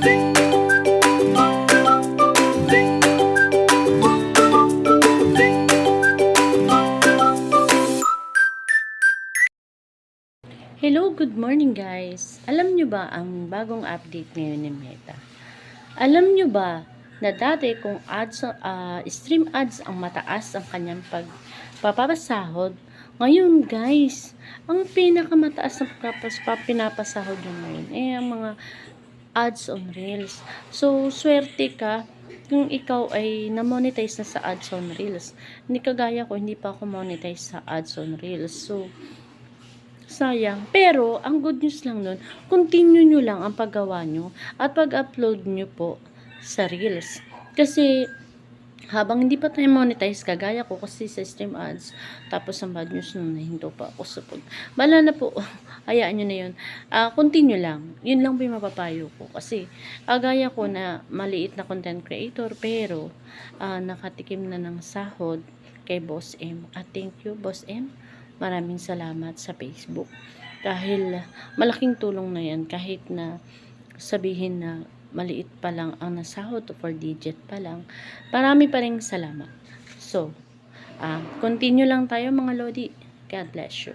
Hello, good morning guys. Alam nyo ba ang bagong update ngayon ni Meta? Alam nyo ba na dati kung stream ads ang mataas ang kanyang pagpapasahod, ngayon guys, ang pinakamataas na pinapasahod nyo ngayon ang mga ads on Reels. So, swerte ka kung ikaw ay na-monetize na sa ads on Reels. Hindi kagaya ko, hindi pa ako monetize sa ads on Reels. So, sayang. Pero, ang good news lang nun, continue nyo lang ang paggawa nyo at pag-upload nyo po sa Reels. Kasi, habang hindi pa tayo monetize, kagaya ko kasi sa stream ads, tapos ang bad news nun, nahinto pa ako sa bala na po, hayaan nyo na yun. Continue lang. Yun lang po yung mapapayo ko. Kasi, gaya ko na maliit na content creator, pero nakatikim na ng sahod kay Boss M. Thank you, Boss M. Maraming salamat sa Facebook. Dahil malaking tulong na yan, kahit na sabihin na maliit pa lang ang nasahod, 4 digit pa lang, marami pa rin salamat. So, continue lang tayo mga Lodi. God bless you.